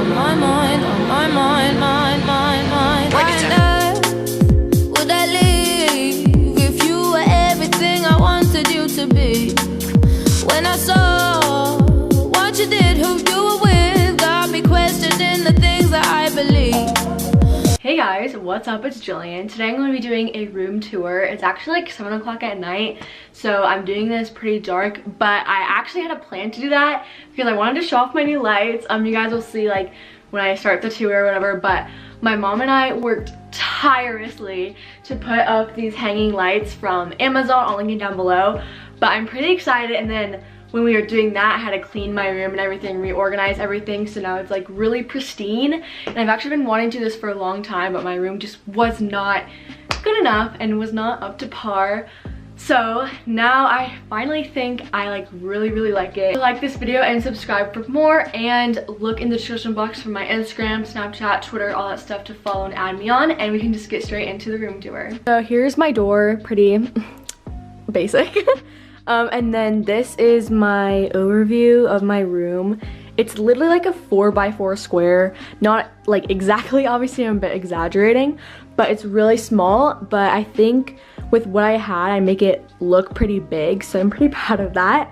Would I leave if you were everything I wanted you to be? When I saw what you did, who you were with, got me questioning the things that I believe. Hey guys, what's up? It's Jillian. Today I'm going to be doing a room tour. It's actually like 7 o'clock at night, so I'm doing this pretty dark, but I actually had a plan to do that because I wanted to show off my new lights. You guys will see like when I start the tour or whatever, but my mom and I worked tirelessly to put up these hanging lights from Amazon. I'll link it down below, but I'm pretty excited. And then when we were doing that, I had to clean my room and everything, reorganize everything, so now it's like really pristine. And I've actually been wanting to do this for a long time, but my room just was not good enough and was not up to par. So now I finally think I like really like it. Like this video and subscribe for more, and look in the description box for my Instagram, Snapchat, Twitter, all that stuff to follow and add me on, and we can just get straight into the room tour. So here's my door, pretty basic. And then this is my overview of my room. It's literally like a 4x4 square, not like exactly, obviously I'm a bit exaggerating, but it's really small. But I think with what I had, I make it look pretty big, so I'm pretty proud of that.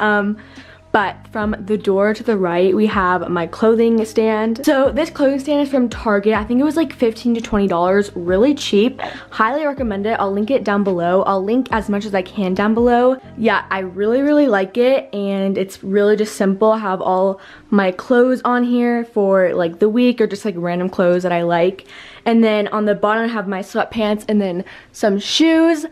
But from the door to the right, we have my clothing stand. So this clothing stand is from Target. I think it was like $15 to $20, really cheap. Highly recommend it. I'll link it down below. I'll link as much as I can down below. Yeah, I really like it, and it's really just simple. I have all my clothes on here for like the week, or just like random clothes that I like. And then on the bottom I have my sweatpants and then some shoes.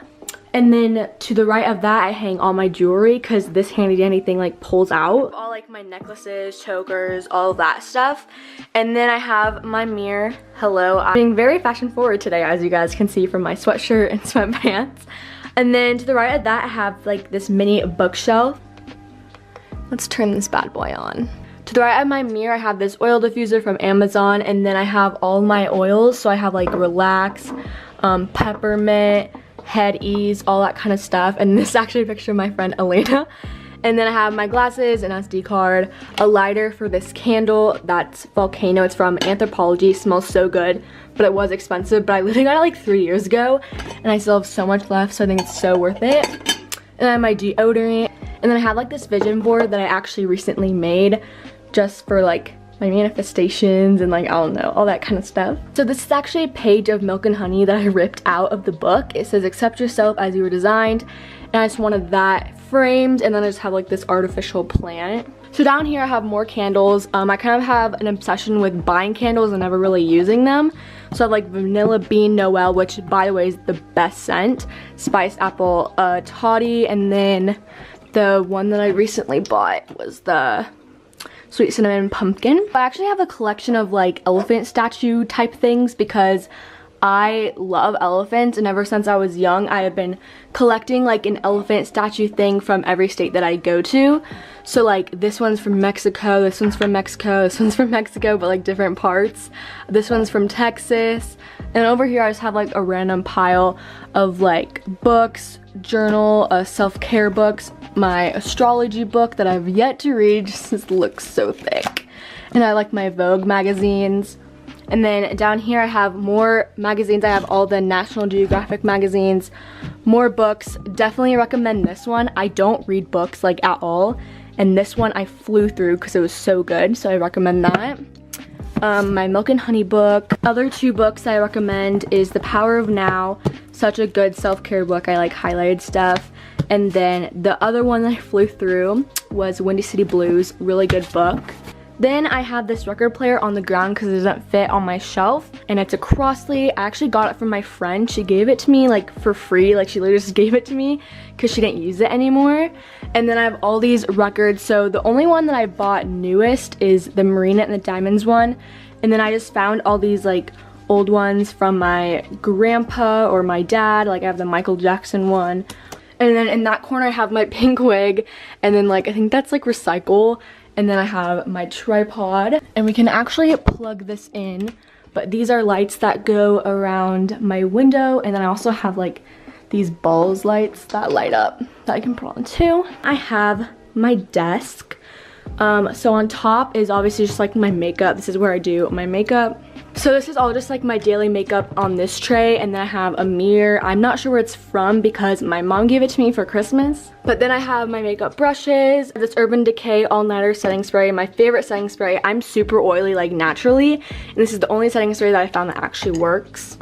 And then to the right of that, I hang all my jewelry because this handy dandy thing like pulls out. All like my necklaces, chokers, all of that stuff. And then I have my mirror. Hello, I'm being very fashion forward today, as you guys can see from my sweatshirt and sweatpants. And then to the right of that, I have like this mini bookshelf. Let's turn this bad boy on. To the right of my mirror, I have this oil diffuser from Amazon, and then I have all my oils. So I have like Relax, Peppermint, Head Ease, all that kind of stuff. And this is actually a picture of my friend Elena. And then I have my glasses, an SD card, a lighter for this candle. That's Volcano. It's from Anthropology. It smells so good, but it was expensive. But I literally got it like 3 years ago, and I still have so much left, so I think it's so worth it. And then my deodorant. And then I have like this vision board that I actually recently made just for like my manifestations and like, I don't know, all that kind of stuff. So this is actually a page of Milk and Honey that I ripped out of the book. It says, accept yourself as you were designed. And I just wanted that framed, and then I just have like this artificial plant. So down here I have more candles. I kind of have an obsession with buying candles and never really using them. So I have like Vanilla Bean Noel, which by the way is the best scent. Spiced Apple Toddy, and then the one that I recently bought was the Sweet Cinnamon Pumpkin. I actually have a collection of like elephant statue type things because I love elephants, and ever since I was young I have been collecting like an elephant statue thing from every state that I go to. So like this one's from Mexico, this one's from Mexico, this one's from Mexico, but like different parts. This one's from Texas. And over here I just have like a random pile of like books, journal, self-care books, my astrology book that I've yet to read, just looks so thick. And I like my Vogue magazines. And then down here I have more magazines. I have all the National Geographic magazines, more books. Definitely recommend this one. I don't read books like at all, and this one I flew through because it was so good, so I recommend that. My Milk and Honey book. Other two books I recommend is The Power of Now, such a good self-care book. I like highlighted stuff. And then the other one that I flew through was Windy City Blues, really good book. Then I have this record player on the ground because it doesn't fit on my shelf, and it's a Crossley. I actually got it from my friend. She gave it to me like for free, like she literally just gave it to me because she didn't use it anymore. And then I have all these records. So the only one that I bought newest is the Marina and the Diamonds one, and then I just found all these like old ones from my grandpa or my dad. Like I have the Michael Jackson one, and then in that corner I have my pink wig, and then like I think that's like recycle. And then I have my tripod, and we can actually plug this in, but these are lights that go around my window. And then I also have like these balls lights that light up that I can put on too. I have my desk, So on top is obviously just like my makeup. This is where I do my makeup. So this is all just like my daily makeup on this tray, and then I have a mirror. I'm not sure where it's from because my mom gave it to me for Christmas. But then I have my makeup brushes, this Urban Decay All Nighter setting spray, my favorite setting spray. I'm super oily like naturally, and this is the only setting spray that I found that actually works.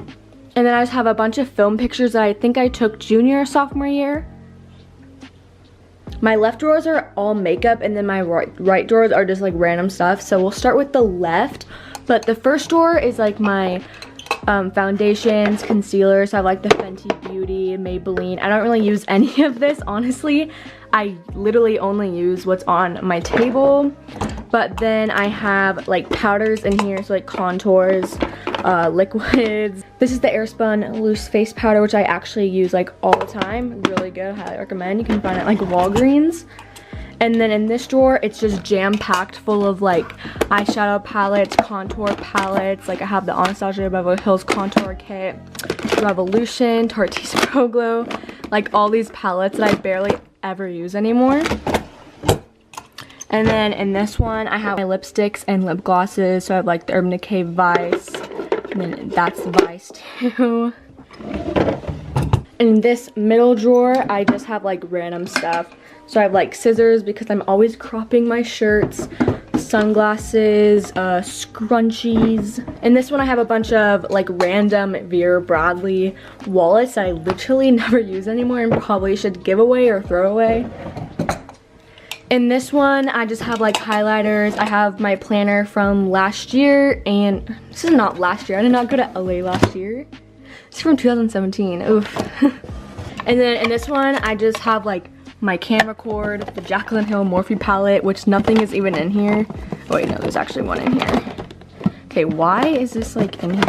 And then I just have a bunch of film pictures that I think I took junior or sophomore year. My left drawers are all makeup, and then my right drawers are just like random stuff. So we'll start with the left. But the first drawer is like my foundations, concealers. So I have like the Fenty Beauty, Maybelline. I don't really use any of this, honestly. I literally only use what's on my table. But then I have like powders in here, so like contours, liquids. This is the Airspun Loose Face Powder, which I actually use like all the time. Really good, highly recommend. You can find it at like Walgreens. And then in this drawer, it's just jam-packed full of like eyeshadow palettes, contour palettes. Like I have the Anastasia Beverly Hills Contour Kit, Revolution, Tarte's Pro Glow. Like all these palettes that I barely ever use anymore. And then in this one, I have my lipsticks and lip glosses. So I have like the Urban Decay Vice, and then that's Vice too. In this middle drawer, I just have like random stuff. So I have like scissors because I'm always cropping my shirts, sunglasses, scrunchies. In this one I have a bunch of like random Vera Bradley wallets that I literally never use anymore and probably should give away or throw away. In this one I just have like highlighters. I have my planner from last year, and this is not last year. I did not go to LA last year. It's from 2017. Oof. And then in this one I just have like my camera cord, the Jaclyn Hill Morphe palette, which nothing is even in here. Oh wait, no, there's actually one in here. Okay, why is this like in here?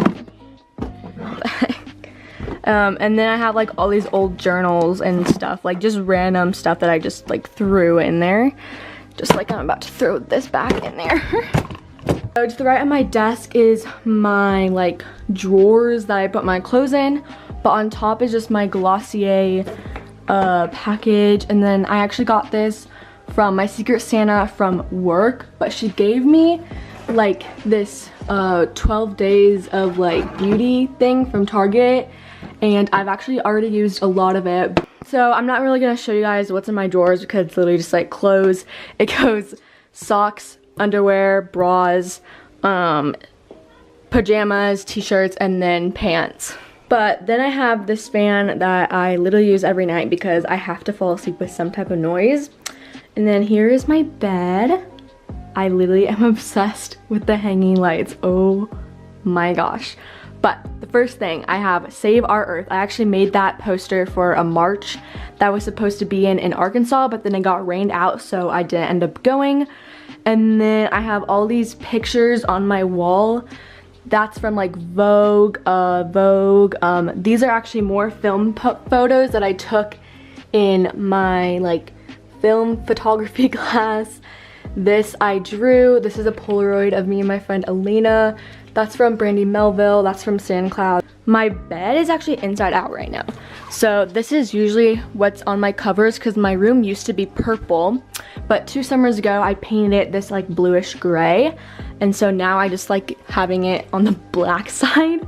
And then I have like all these old journals and stuff, like just random stuff that I just like threw in there. Just like I'm about to throw this back in there. So to the right of my desk is my like drawers that I put my clothes in, but on top is just my Glossier package. And then I actually got this from my Secret Santa from work, but she gave me like this 12 days of like beauty thing from Target, and I've actually already used a lot of it. So I'm not really gonna show you guys what's in my drawers because it's literally just like clothes. It goes socks, underwear, bras, pajamas, t-shirts, and then pants. But then I have this fan that I literally use every night because I have to fall asleep with some type of noise. And then here is my bed. I literally am obsessed with the hanging lights. Oh my gosh. But the first thing, I have Save Our Earth. I actually made that poster for a march that was supposed to be in Arkansas, but then it got rained out, so I didn't end up going. And then I have all these pictures on my wall. That's from like Vogue. These are actually more film photos that I took in my like film photography class. This I drew. This is a Polaroid of me and my friend Elena. That's from Brandy Melville. That's from SandCloud. My bed is actually inside out right now. So this is usually what's on my covers because my room used to be purple, but 2 summers ago I painted it this like bluish gray, and so now I just like having it on the black side.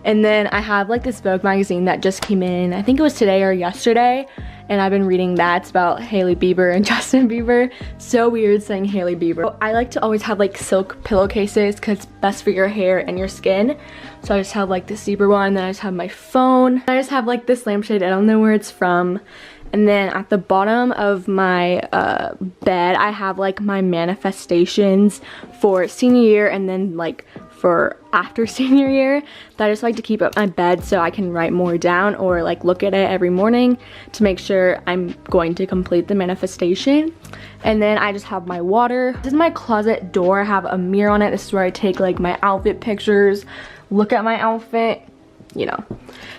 And then I have like this Vogue magazine that just came in, I think it was today or yesterday, and I've been reading that. It's about Hailey Bieber and Justin Bieber. So weird saying Hailey Bieber. I like to always have like silk pillowcases because it's best for your hair and your skin. So I just have like this zebra one, then I just have my phone. I just have like this lampshade, I don't know where it's from. And then at the bottom of my bed, I have like my manifestations for senior year and then like for after senior year that I just like to keep at my bed so I can write more down or like look at it every morning to make sure I'm going to complete the manifestation. And then I just have my water. This is my closet door. I have a mirror on it. This is where I take like my outfit pictures, look at my outfit, you know.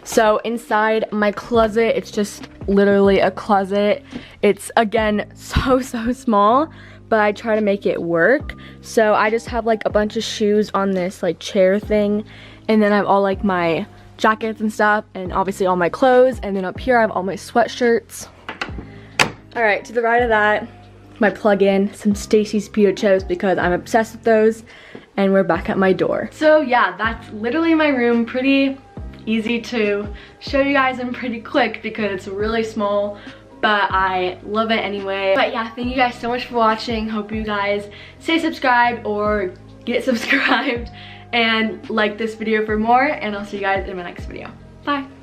So inside my closet, it's just literally a closet. It's again so small, but I try to make it work. So I just have like a bunch of shoes on this like chair thing, and then I have all like my jackets and stuff, and obviously all my clothes, and then up here I have all my sweatshirts. All right, to the right of that, my plug-in, some Stacy's pita chips because I'm obsessed with those, and we're back at my door. So yeah, that's literally my room. Pretty easy to show you guys and pretty quick because it's really small, but I love it anyway. But yeah, thank you guys so much for watching. Hope you guys stay subscribed or get subscribed and like this video for more, and I'll see you guys in my next video. Bye.